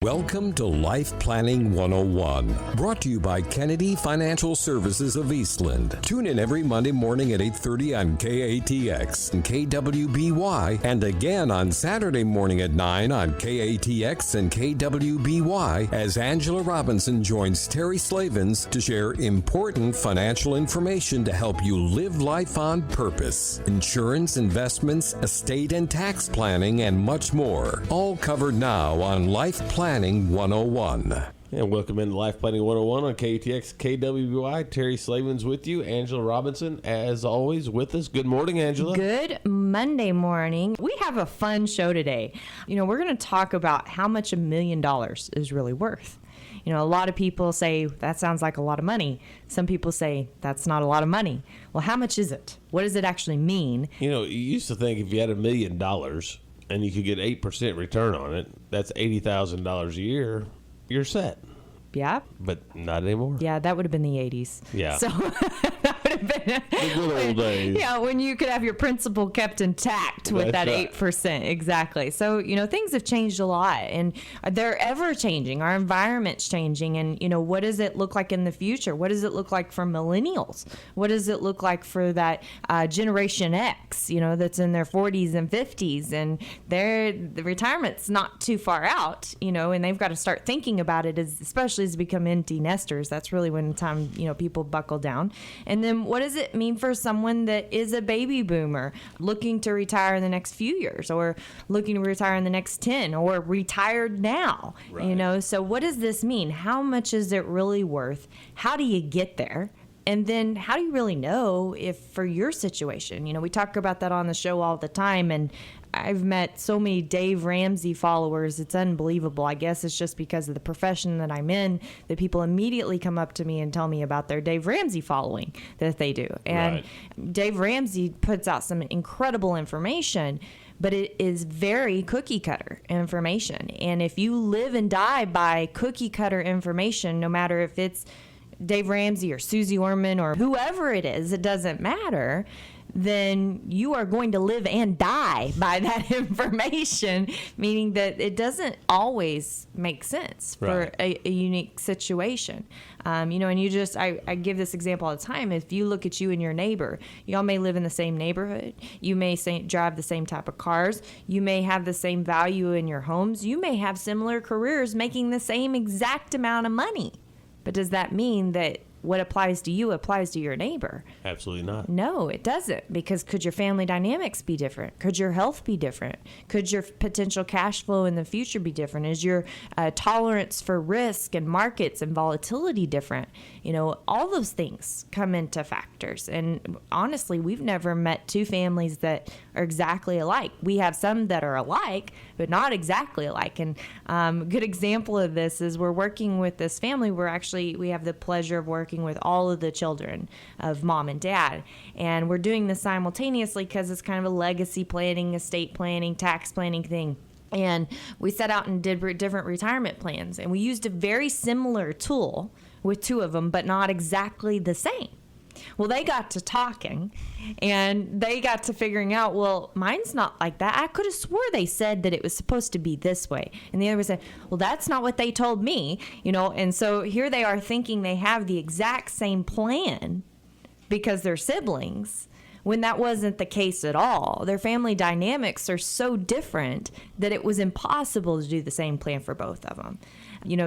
Welcome to Life Planning 101, brought to you by Kennedy Financial Services of Eastland. Tune in every Monday morning at 8:30 on KATX and KWBY, and again on Saturday morning at 9 on KATX and KWBY as Angela Robinson joins Terry Slavens to share important financial information to help you live life on purpose. Insurance, investments, estate and tax planning, and much more. All covered now on Life Planning 101. And welcome into Life Planning 101 on KTX KWBY. Terry Slavens with you. Angela Robinson, as always, with us. Good morning, Angela. Good Monday morning. We have a fun show today. We're going to talk about how much $1 million is really worth. A lot of people say that sounds like a lot of money. Some people say that's not a lot of money. Well, how much is it? What does it actually mean? You used to think if you had $1 million and you could get 8% return on it, that's $80,000 a year, you're set. Yeah. But not anymore. Yeah, that would have been the 80s. Yeah. So that would have been the good old days. Yeah, when you could have your principal kept intact with That's that right. 8%. Exactly. So, things have changed a lot, and they're ever changing. Our environment's changing, and, what does it look like in the future? What does it look like for millennials? What does it look like for that Generation X, that's in their 40s and 50s, and the retirement's not too far out, and they've got to start thinking about it, especially as become empty nesters. That's really when time, people buckle down. And then what does it mean for someone that is a baby boomer looking to retire in the next few years, or looking to retire in the next 10, or retired now? Right. So what does this mean? How much is it really worth? How do you get there? And then how do you really know if for your situation? We talk about that on the show all the time, and I've met so many Dave Ramsey followers. It's unbelievable. I guess it's just because of the profession that I'm in that people immediately come up to me and tell me about their Dave Ramsey following that they do. And Right. Dave Ramsey puts out some incredible information, but it is very cookie cutter information. And if you live and die by cookie cutter information, no matter if it's Dave Ramsey or Susie Orman or whoever it is, it doesn't matter, then you are going to live and die by that information, meaning that it doesn't always make sense for Right. a unique situation. And I give this example all the time. If you look at you and your neighbor, y'all may live in the same neighborhood. You may drive the same type of cars. You may have the same value in your homes. You may have similar careers making the same exact amount of money. But does that mean that what applies to you applies to your neighbor? Absolutely not. No, it doesn't, because could your family dynamics be different? Could your health be different? Could your potential cash flow in the future be different? Is your tolerance for risk and markets and volatility different? All those things come into factors. And honestly, we've never met two families that are exactly alike. We have some that are alike, but not exactly alike. And a good example of this is we're working with this family. We have the pleasure of working with all of the children of mom and dad. And we're doing this simultaneously because it's kind of a legacy planning, estate planning, tax planning thing. And we set out and did different retirement plans. And we used a very similar tool with two of them, but not exactly the same. Well, they got to talking, and they got to figuring out, well, mine's not like that. I could have swore they said that it was supposed to be this way. And the other one said, well, that's not what they told me, And so here they are thinking they have the exact same plan because they're siblings, when that wasn't the case at all. Their family dynamics are so different that it was impossible to do the same plan for both of them.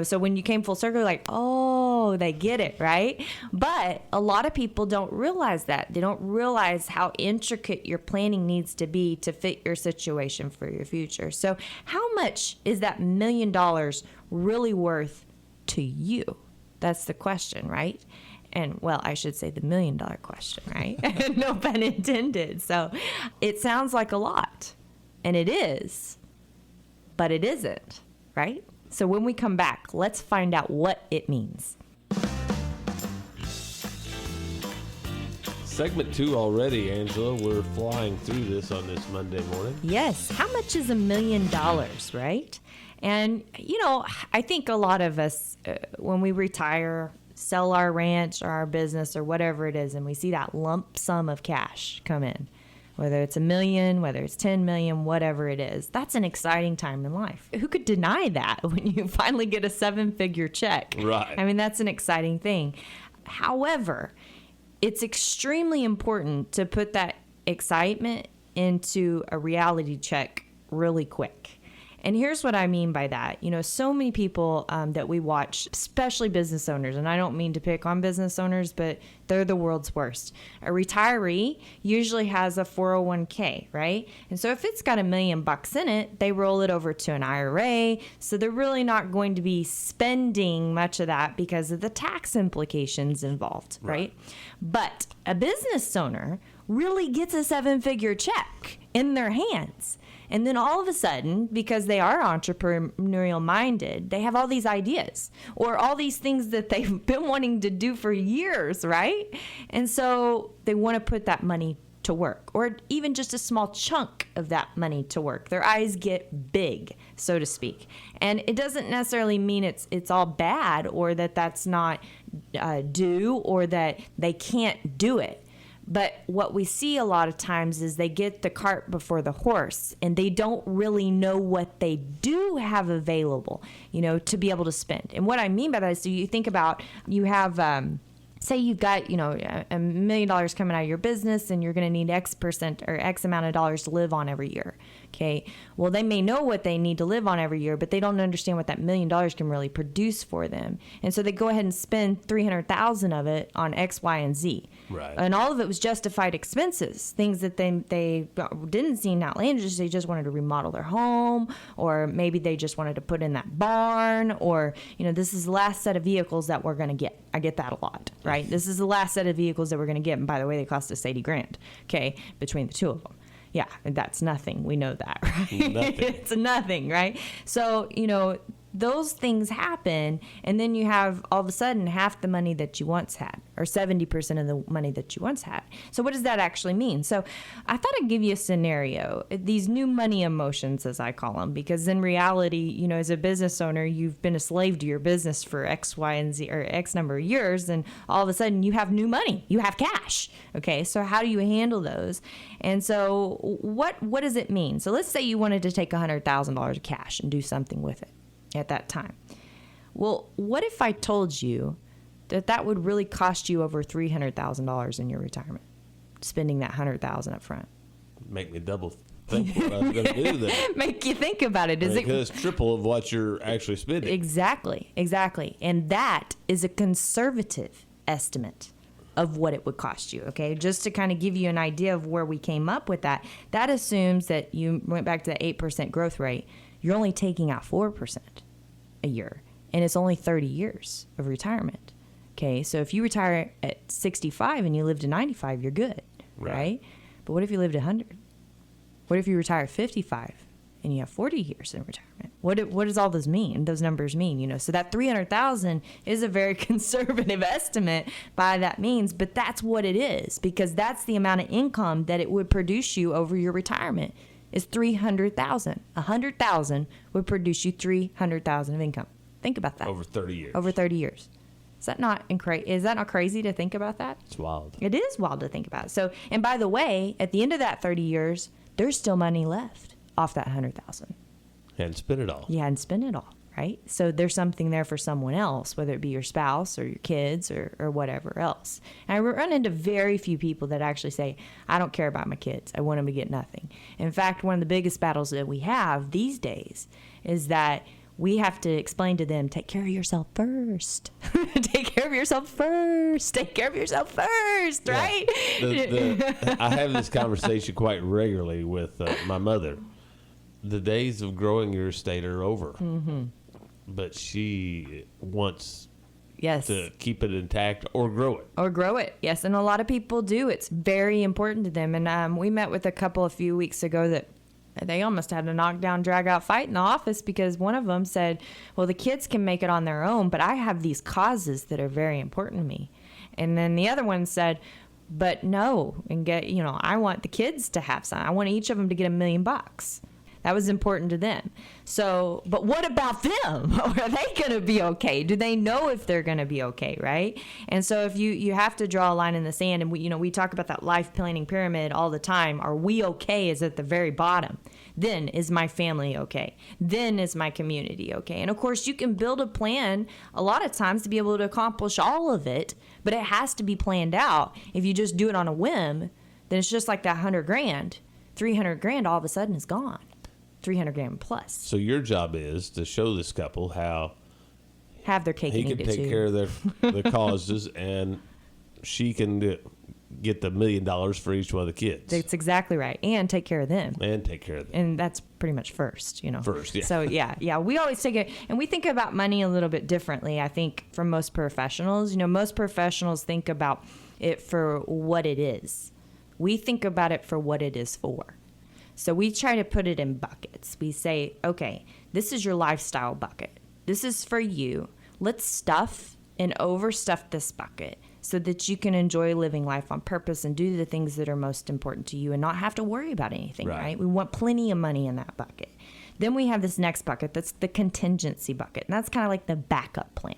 So when you came full circle, like, oh, they get it, right? But a lot of people don't realize that. They don't realize how intricate your planning needs to be to fit your situation for your future. So how much is that $1 million really worth to you? That's the question, right? And, well, I should say the $1 million question, right? No pun intended. So it sounds like a lot, and it is, but it isn't, right? So when we come back, let's find out what it means. Segment 2 already, Angela. We're flying through this on this Monday morning. Yes. How much is $1 million, right? And, I think a lot of us, when we retire, sell our ranch or our business or whatever it is, and we see that lump sum of cash come in, whether it's $1 million, whether it's 10 million, whatever it is. That's an exciting time in life. Who could deny that when you finally get a 7-figure check? Right. I mean, that's an exciting thing. However, it's extremely important to put that excitement into a reality check really quick. And here's what I mean by that. You know, so many people that we watch, especially business owners, and I don't mean to pick on business owners, but they're the world's worst. A retiree usually has a 401k, right? And so if it's got $1 million in it, they roll it over to an IRA. So they're really not going to be spending much of that because of the tax implications involved, right? But a business owner really gets a 7-figure check in their hands. And then all of a sudden, because they are entrepreneurial minded, they have all these ideas or all these things that they've been wanting to do for years, right? And so they want to put that money to work, or even just a small chunk of that money to work. Their eyes get big, so to speak. And it doesn't necessarily mean it's all bad, or that that's not due, or that they can't do it. But what we see a lot of times is they get the cart before the horse, and they don't really know what they do have available, you know, to be able to spend. And what I mean by that is, so you think about, you have, say you've got, you know, $1 million coming out of your business, and you're going to need X% or X amount of dollars to live on every year. Okay. Well, they may know what they need to live on every year, but they don't understand what that $1 million can really produce for them. And so they go ahead and spend $300,000 of it on X, Y, and Z. Right. And all of it was justified expenses, things that they didn't seem outlandish. They just wanted to remodel their home, or maybe they just wanted to put in that barn, or, you know, this is the last set of vehicles that we're going to get. I get that a lot, right? This is the last set of vehicles that we're going to get. And by the way, they cost us $80,000, okay, between the two of them. Yeah, that's nothing. We know that, right? Nothing. It's nothing, right? So, you know, those things happen, and then you have all of a sudden half the money that you once had, or 70% of the money that you once had. So what does that actually mean? So I thought I'd give you a scenario, these new money emotions, as I call them, because in reality, you know, as a business owner, you've been a slave to your business for X, Y, and Z, or X number of years, and all of a sudden you have new money, you have cash. Okay, so how do you handle those? And so what does it mean? So let's say you wanted to take $100,000 of cash and do something with it at that time. Well, what if I told you that would really cost you over $300,000 in your retirement, spending that $100,000 up front? Make me double think what I was going to do then. Make you think about it. Because it's triple of what you're actually spending. Exactly. And that is a conservative estimate of what it would cost you, okay? Just to kind of give you an idea of where we came up with that. That assumes that you went back to the 8% growth rate. You're only taking out 4% a year, and it's only 30 years of retirement. Okay, so if you retire at 65 and you live to 95, you're good, right? But what if you lived 100? What if you retire at 55 and you have 40 years in retirement? What does all those mean? Those numbers mean, you know? So that 300,000 is a very conservative estimate by that means, but that's what it is, because that's the amount of income that it would produce you over your retirement. Is 300,000. 100,000 would produce you 300,000 of income. Think about that. Over 30 years. Over 30 years. Is that not crazy to think about that? It's wild. It is wild to think about. So, and by the way, at the end of that 30 years, there's still money left off that 100,000. Hadn't spent it all. You hadn't spent it all, right? So there's something there for someone else, whether it be your spouse or your kids or whatever else. And I run into very few people that actually say, I don't care about my kids. I want them to get nothing. In fact, one of the biggest battles that we have these days is that we have to explain to them, take care of yourself first. Take care of yourself first. Take care of yourself first, right? I have this conversation quite regularly with my mother. The days of growing your estate are over. Mm-hmm. But she wants to keep it intact or grow it. Or grow it, yes. And a lot of people do. It's very important to them. And we met with a couple a few weeks ago that they almost had a knockdown, drag-out fight in the office because one of them said, well, the kids can make it on their own, but I have these causes that are very important to me. And then the other one said, but no, I want the kids to have some. I want each of them to get $1 million. That was important to them. So, but what about them? Are they going to be okay? Do they know if they're going to be okay, right? And so if you have to draw a line in the sand, and we talk about that life planning pyramid all the time. Are we okay is at the very bottom. Then is my family okay? Then is my community okay? And of course, you can build a plan a lot of times to be able to accomplish all of it, but it has to be planned out. If you just do it on a whim, then it's just like that 100 grand. 300 grand all of a sudden is gone. 300 grand plus. So your job is to show this couple how have their cake he and can eat it take too. care of their causes, and she can get the $1 million for each one of the kids. That's exactly right. And take care of them. And take care of them. And that's pretty much first, First, yeah. So yeah. We always take it, and we think about money a little bit differently, I think, from most professionals. Most professionals think about it for what it is. We think about it for what it is for. So we try to put it in buckets. We say, okay, this is your lifestyle bucket. This is for you. Let's stuff and overstuff this bucket so that you can enjoy living life on purpose and do the things that are most important to you and not have to worry about anything, right? We want plenty of money in that bucket. Then we have this next bucket. That's the contingency bucket. And that's kind of like the backup plan.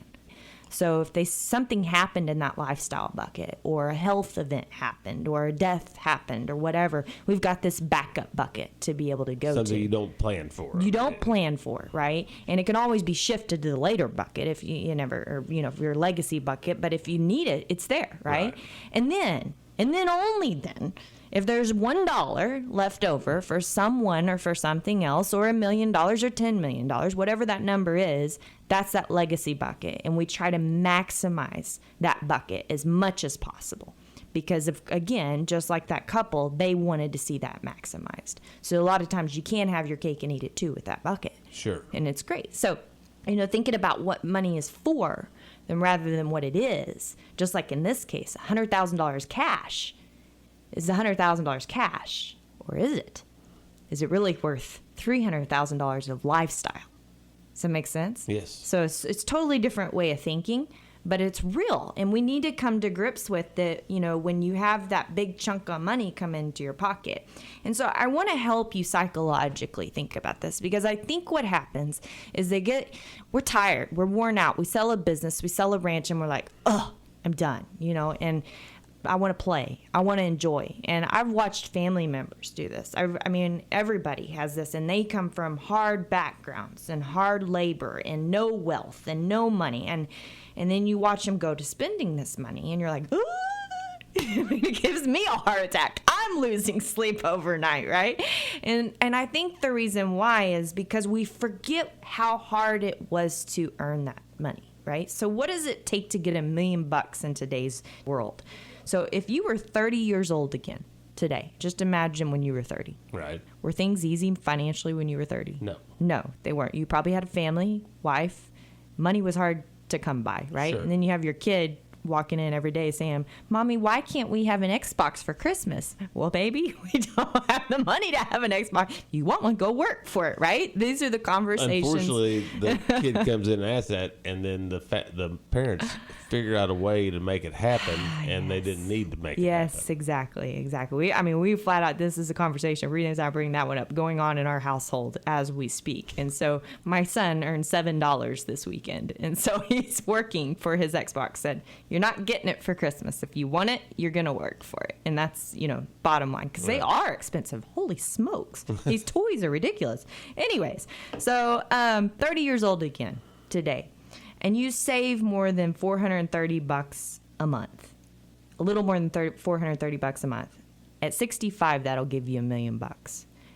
So if something happened in that lifestyle bucket, or a health event happened, or a death happened, or whatever, we've got this backup bucket to be able to go to. Something you don't plan for. You don't plan for, right? And it can always be shifted to the later bucket if you never, or your legacy bucket. But if you need it, it's there, right? And then only then, if there's $1 left over for someone or for something else, or $1 million or $10 million, whatever that number is, that's that legacy bucket. And we try to maximize that bucket as much as possible. Because, again, just like that couple, they wanted to see that maximized. So a lot of times you can have your cake and eat it too with that bucket. Sure. And it's great. So, thinking about what money is for, then rather than what it is, just like in this case, $100,000 cash. Is $100,000 cash, or is it? Is it really worth $300,000 of lifestyle? Does that make sense? Yes. So it's totally different way of thinking, but it's real, and we need to come to grips with that. When you have that big chunk of money come into your pocket, and so I want to help you psychologically think about this, because I think what happens is we're tired, we're worn out, we sell a business, we sell a ranch, and we're like, oh, I'm done, and I want to play. I want to enjoy. And I've watched family members do this. Everybody has this, and they come from hard backgrounds and hard labor and no wealth and no money. And then you watch them go to spending this money, and you're like, ooh. It gives me a heart attack. I'm losing sleep overnight, right? And I think the reason why is because we forget how hard it was to earn that money, right? So what does it take to get $1 million in today's world? So if you were 30 years old again today, just imagine when you were 30. Right. Were things easy financially when you were 30? No. No, they weren't. You probably had a family, wife. Money was hard to come by, right? Sure. And then you have your kid walking in every day saying, Mommy, why can't we have an Xbox for Christmas? Well, baby, we don't have the money to have an Xbox. You want one, go work for it, right? These are the conversations. Unfortunately, the kid comes in and asks that, and then the parents figure out a way to make it happen, and they didn't need to make it happen. Yes, exactly. We flat out, this is a conversation, Rena's not bringing that one up, going on in our household as we speak. And so my son earned $7 this weekend, and so he's working for his Xbox. Said, you're not getting it for Christmas. If you want it, you're going to work for it. And that's, bottom line, because they are expensive. Holy smokes. These toys are ridiculous. Anyways, so 30 years old again today. And you save more than $430 a month, a little more than $430 a month. At 65, that'll give you $1 million.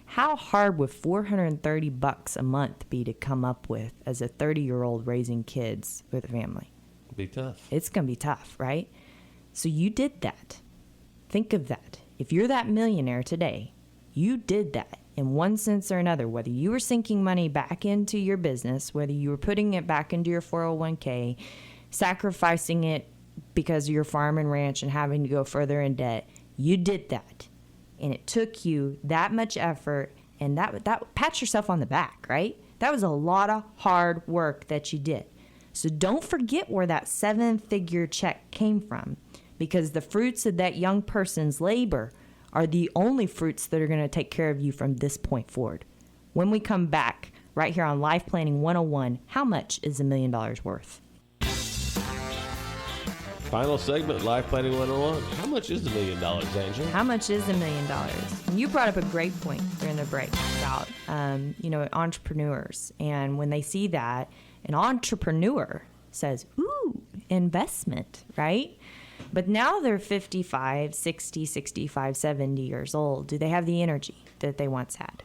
How hard would $430 a month be to come up with as a 30-year-old raising kids with a family? It'd be tough. It's going to be tough, right? So you did that. Think of that. If you're that millionaire today, you did that. In one sense or another, whether you were sinking money back into your business, whether you were putting it back into your 401k, sacrificing it because of your farm and ranch and having to go further in debt, you did that. And it took you that much effort, and that pat yourself on the back, right? That was a lot of hard work that you did. So don't forget where that 7-figure check came from, because the fruits of that young person's labor are the only fruits that are going to take care of you from this point forward. When we come back, right here on Life Planning 101, how much is $1 million worth? Final segment, Life Planning 101. How much is $1 million, Angel? How much is $1 million? You brought up a great point during the break about, entrepreneurs. And when they see that, an entrepreneur says, ooh, investment, right? But now they're 55, 60, 65, 70 years old. Do they have the energy that they once had?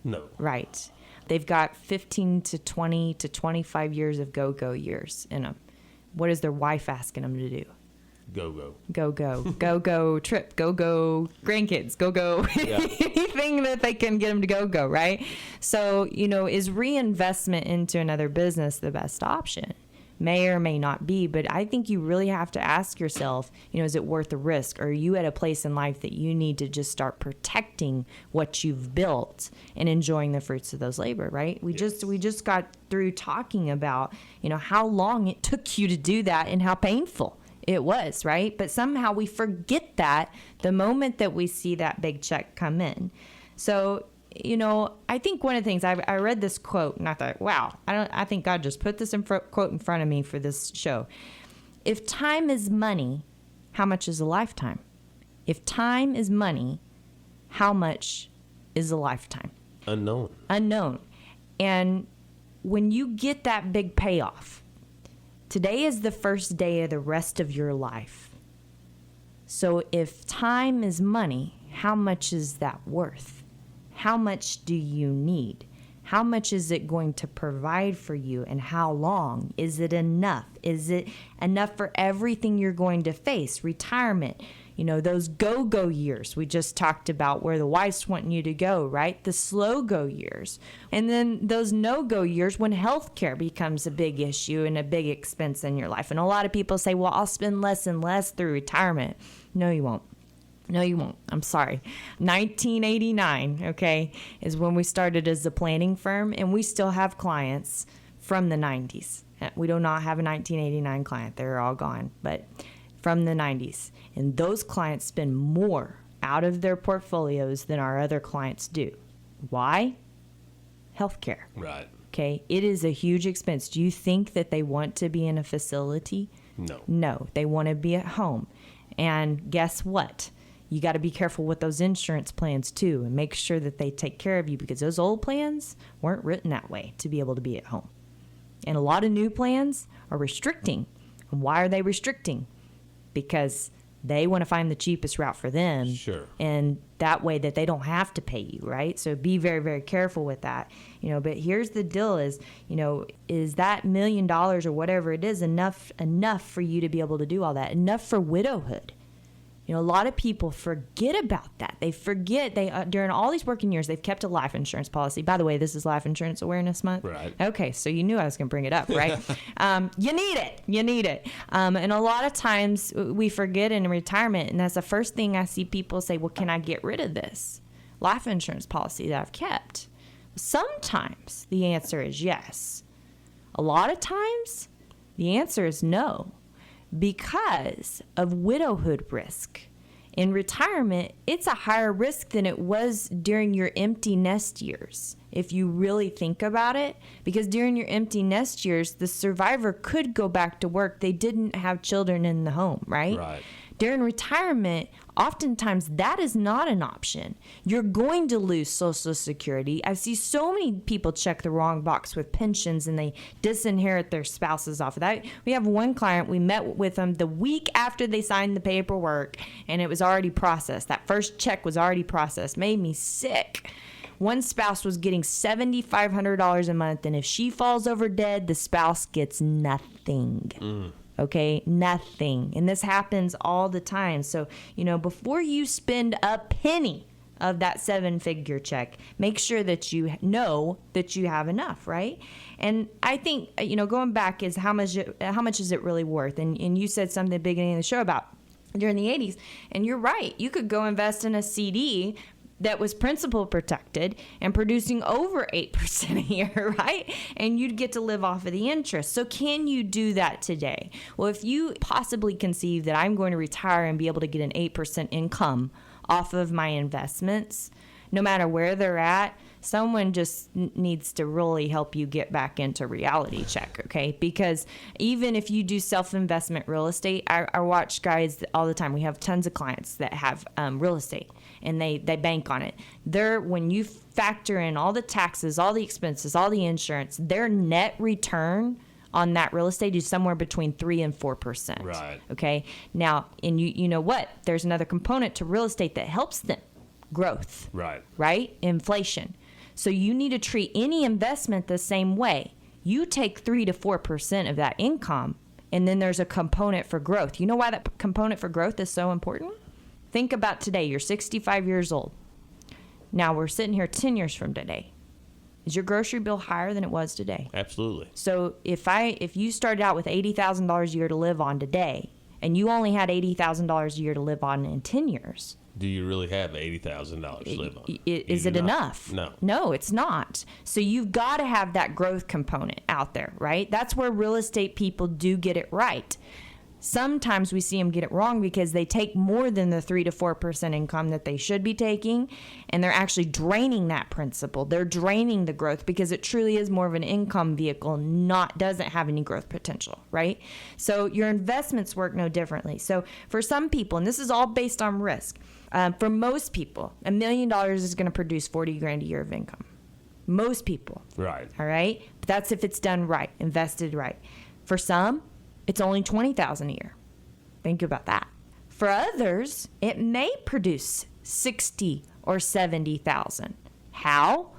No. Right. They've got 15 to 20 to 25 years of go-go years in them. What is their wife asking them to do? Go. Go trip, go grandkids, go. Yeah. Anything that they can get them to go, right? So, is reinvestment into another business the best option? May or may not be, but I think you really have to ask yourself, is it worth the risk? Or are you at a place in life that you need to just start protecting what you've built and enjoying the fruits of those labor, right? We just got through talking about, how long it took you to do that and how painful it was, right? But somehow we forget that the moment that we see that big check come in. So, I think one of the things I read this quote and I thought, wow, I think God just put this quote in front of me for this show. If time is money, how much is a lifetime? If time is money, how much is a lifetime? Unknown. And when you get that big payoff, today is the first day of the rest of your life. So if time is money, how much is that worth? How much do you need? How much is it going to provide for you, and how long? Is it enough? Is it enough for everything you're going to face? Retirement, those go-go years we just talked about where the wife's wanting you to go, right? The slow-go years. And then those no-go years when healthcare becomes a big issue and a big expense in your life. And a lot of people say, well, I'll spend less and less through retirement. No, you won't. I'm sorry. 1989, okay, is when we started as a planning firm, and we still have clients from the 90s. We do not have a 1989 client. They're all gone, but from the 90s. And those clients spend more out of their portfolios than our other clients do. Why? Healthcare. Right. Okay, it is a huge expense. Do you think that they want to be in a facility? No, they want to be at home. And guess what? You got to be careful with those insurance plans too, and make sure that they take care of you, because those old plans weren't written that way to be able to be at home. And a lot of new plans are restricting. And why are they restricting? Because they want to find the cheapest route for them. Sure. And that way that they don't have to pay you, right? So be very, very careful with that. But here's the deal is that $1 million or whatever it is enough for you to be able to do all that? Enough for widowhood? A lot of people forget about that. They forget during all these working years, they've kept a life insurance policy. By the way, this is Life Insurance Awareness Month. Right. Okay, so you knew I was going to bring it up, right? You need it. And a lot of times we forget in retirement, and that's the first thing I see people say, well, can I get rid of this life insurance policy that I've kept? Sometimes the answer is yes. A lot of times the answer is no. Because of widowhood risk. In retirement, it's a higher risk than it was during your empty nest years, if you really think about it. Because during your empty nest years, the survivor could go back to work. They didn't have children in the home, right? Right. During retirement, oftentimes that is not an option. You're going to lose Social Security. I see so many people check the wrong box with pensions and they disinherit their spouses off of that. We have one client, we met with them the week after they signed the paperwork and it was already processed. That first check was already processed. Made me sick. One spouse was getting $7,500 a month, and if she falls over dead, the spouse gets nothing. Okay, nothing. And this happens all the time. So, before you spend a penny of that 7-figure check, make sure that you know that you have enough, right? And I think, going back is how much is it really worth? And you said something at the beginning of the show about during the 80s, and you're right. You could go invest in a CD that was principal protected and producing over 8% a year, right? And you'd get to live off of the interest. So can you do that today? Well, if you possibly conceive that I'm going to retire and be able to get an 8% income off of my investments, no matter where they're at, someone just needs to really help you get back into reality check, okay? Because even if you do self-investment real estate, I watch guys all the time. We have tons of clients that have real estate, and they bank on it. When you factor in all the taxes, all the expenses, all the insurance, their net return on that real estate is somewhere between 3 and 4%. Right. Okay. Now, and you know what? There's another component to real estate that helps them: growth. Right. Right? Inflation. So you need to treat any investment the same way. You take 3 to 4% of that income, and then there's a component for growth. You know why that component for growth is so important? Think about today. You're 65 years old. Now we're sitting here 10 years from today. Is your grocery bill higher than it was today? Absolutely. So if you started out with $80,000 a year to live on today, and you only had $80,000 a year to live on in 10 years, do you really have $80,000 to live on? Is it enough? No. No, it's not. So you've got to have that growth component out there, right? That's where real estate people do get it right. Sometimes we see them get it wrong because they take more than the 3 to 4% income that they should be taking, and they're actually draining that principal. They're draining the growth because it truly is more of an income vehicle, doesn't have any growth potential, right? So your investments work no differently. So for some people, and this is all based on risk, for most people, $1 million is going to produce $40,000 a year of income. Most people. Right. All right? But that's if it's done right, invested right. For some, it's only $20,000 a year. Think about that. For others, it may produce $60,000 or $70,000. How?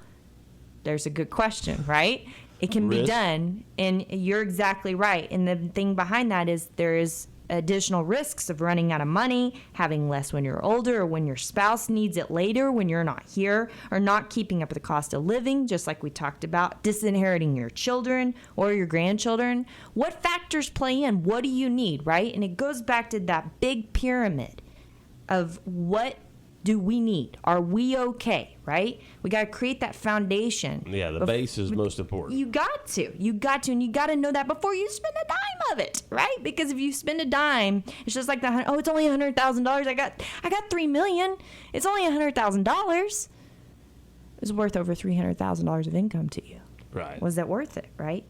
There's a good question, right? It can be done, and you're exactly right. And the thing behind that is there is additional risks of running out of money, having less when you're older, or when your spouse needs it later when you're not here, or not keeping up with the cost of living, just like we talked about, disinheriting your children or your grandchildren. What factors play in? What do you need, right? And it goes back to that big pyramid of what do we need? Are we okay, right? We got to create that foundation. Yeah, the base is most important. You got to, and you got to know that before you spend a dime of it, right? Because if you spend a dime, it's just like it's only $100,000. I got $3 million. It's only $100,000. It's worth over $300,000 of income to you. Right. Was that worth it, right?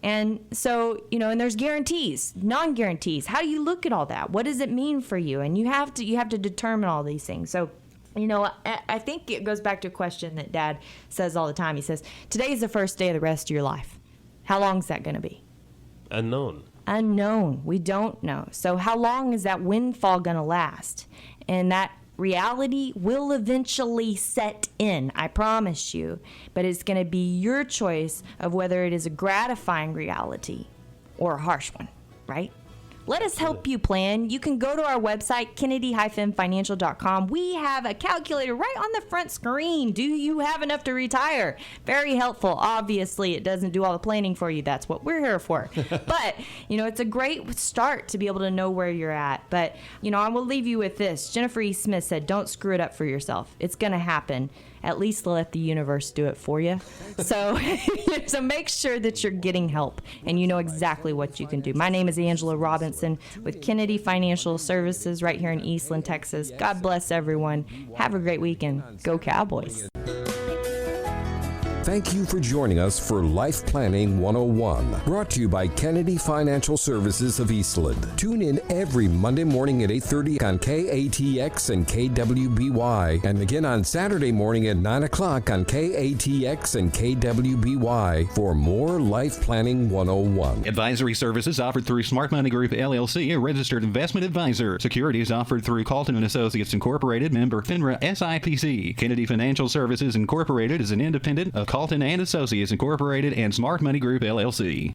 And so, and there's guarantees, non-guarantees. How do you look at all that? What does it mean for you? And you have to determine all these things. So, I think it goes back to a question that Dad says all the time. He says, today's the first day of the rest of your life. How long is that going to be? Unknown. We don't know. So how long is that windfall going to last? And that reality will eventually set in, I promise you. But it's going to be your choice of whether it is a gratifying reality or a harsh one, right? Let us help you plan. You can go to our website, kennedy-financial.com. We have a calculator right on the front screen. Do you have enough to retire? Very helpful. Obviously, it doesn't do all the planning for you. That's what we're here for. But, it's a great start to be able to know where you're at. But, I will leave you with this. Jennifer E. Smith said, don't screw it up for yourself. It's going to happen. At least let the universe do it for you. So, so make sure that you're getting help and you know exactly what you can do. My name is Angela Robinson with Kennedy Financial Services right here in Eastland, Texas. God bless everyone. Have a great weekend. Go Cowboys. Thank you for joining us for Life Planning 101, brought to you by Kennedy Financial Services of Eastland. Tune in every Monday morning at 8:30 on KATX and KWBY, and again on Saturday morning at 9 o'clock on KATX and KWBY for more Life Planning 101. Advisory services offered through Smart Money Group, LLC, a registered investment advisor. Securities offered through Calton & Associates Incorporated, member FINRA SIPC. Kennedy Financial Services Incorporated is an independent of Calton & Associates Incorporated and Smart Money Group, LLC.